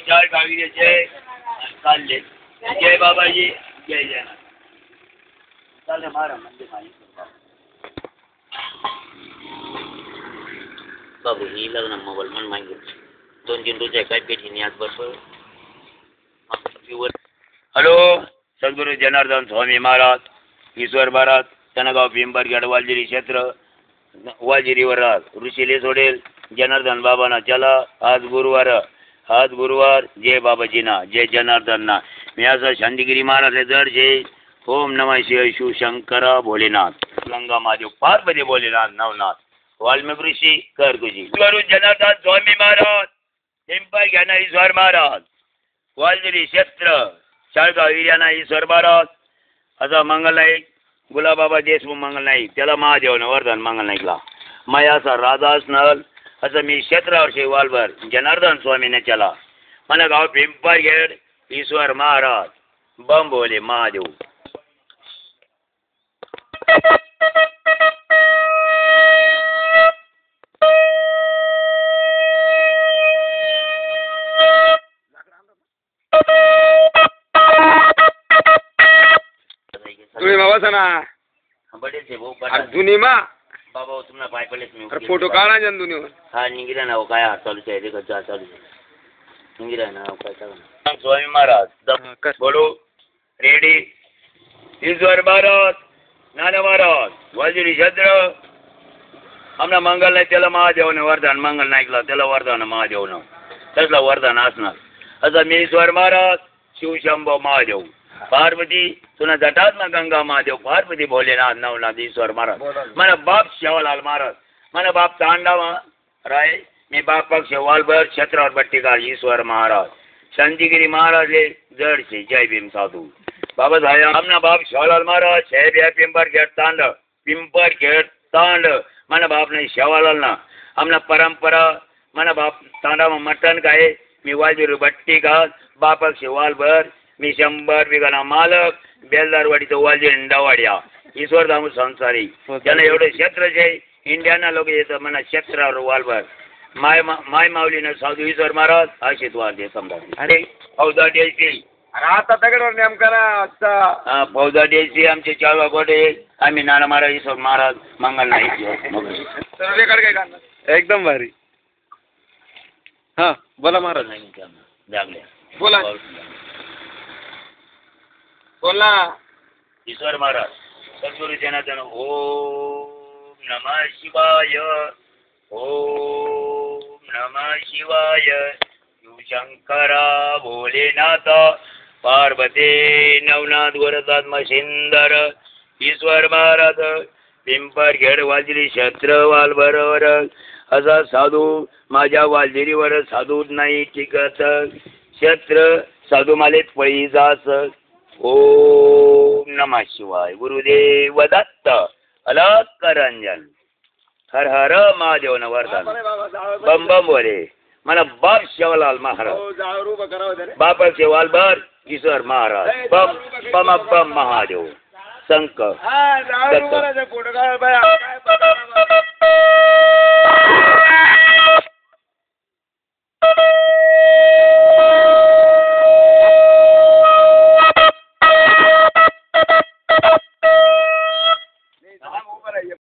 चार कागदी जय चालले जय बाबाजी जय जय चालले मारा म्हणजे माहिती बाबू ही लग्न मोबाईल म्हणून माहिती 2-3 रोज काय पेटी आज बरोबर. हॅलो सद्गुरू जनार्दन स्वामी महाराज ईश्वर महाराज तनगाव पिंपरगड वालजिरी क्षेत्र वालजिरीवर राहत ऋषीले सोडेल जनार्दन बाबांना चला आज गुरुवार जय बाबाजीना जय जनार्दनना मी असं शांतिगिरी महाराज जड जय ओम नमः शिवाय शिवशंकरा भोलेनाथ गंगा महादेव पार्वती भोलेनाथ नवनाथ वाल्मिक ऋषी कर गुजी गुरु जनार्दन स्वामी महाराज पिंपरगड ईश्वर महाराज वालजिरी क्षेत्र शाळगाव एरियाना ईश्वर महाराज असा मंगल नाईक गुलाबाबा देशमुख मंगल नाईक त्याला महादेवनं वर्धन मंगल नाईकला माया असा राधा असणार असं मी क्षेत्रावर वालभर जनार्दन स्वामीने चला मला गाव पिंपरगड ईश्वर महाराज बम बोले महादेव. तुम्ही बाबा सना बडे थे वो जुनी मा बाबा तुम्हाला पाय पडलेच मी अरे फोटो काढा जन दुनी हा निघिरा ना काय हात चालू आहे रे गजा चालू आहे निघिरा ना काय चालू स्वामी महाराज बोलो रेडी ईश्वर महाराज नाना महाराज वालजिरी क्षेत्र आमना मंगल नाही त्याला महादेवने वरदान मंगल नाईकला त्याला वरदान महादेवनं तसला वरदान असणार असं मी ईश्वर महाराज शिवशंभो महादेव पार्वती तुला जटात ना गंगा महादेव पार्वती भोलेनाथ नवनाथ ईश्वर महाराज मला बाप शेवालाल महाराज मला बाप तांडावा राय मी बाप पक्ष वालभर क्षेत्रावर बट्टीकार ईश्वर महाराज शांतिगिरी महाराज ले जडचे जय भीम साधू बाबा साहेब आमना बाप शेवालाल महाराज साहेब या पिंपरगड तांड मला बाप नाही शेवालाल ना आमना परंपरा मला बाप तांडावा मटन काय मी वालभीर बट्टीकार बाप पक्ष वालभर मी 100 बिघाना मालक बेलदारवाडीचं वालजी इंडावाड्या ईश्वर दामू संसारी त्याला एवढे क्षेत्र जे इंडियाना लोक येतं म्हणा क्षेत्रावर वालभर माय माऊलीनं साधू ईश्वर महाराज आशीर्वाद दे समजा अरे फौजा द्यायची आता दगडवर नेमका ना फौजा द्यायची आमचे चाळवा गोडे आम्ही नाना महाराज ईश्वर महाराज मंगल नाही एकदम भारी. हा बोला महाराज जागल्या बोला बोला ईश्वर महाराज सद्गुरु जनार्दन ओम नमः शिवाय ओम नमः शिवाय शिवशंकरा भोलेनाथ पार्वती नवनाथ वरदात्म सिंदर ईश्वर महाराज पिंपरगड वालजिरी क्षेत्र वालभरवर असा साधू माझ्या वालजिरीवर साधू नाही टिकत क्षेत्र साधू मालेत पळी जास ओम नमः शिवाय गुरुदेव दत्त अलक रंजन हर हर महादेव नवरदान बम बम बोले मला बाप शेवालाल महाराज बाप शेवालभर ईश्वर महाराज बम बम बम महादेव संक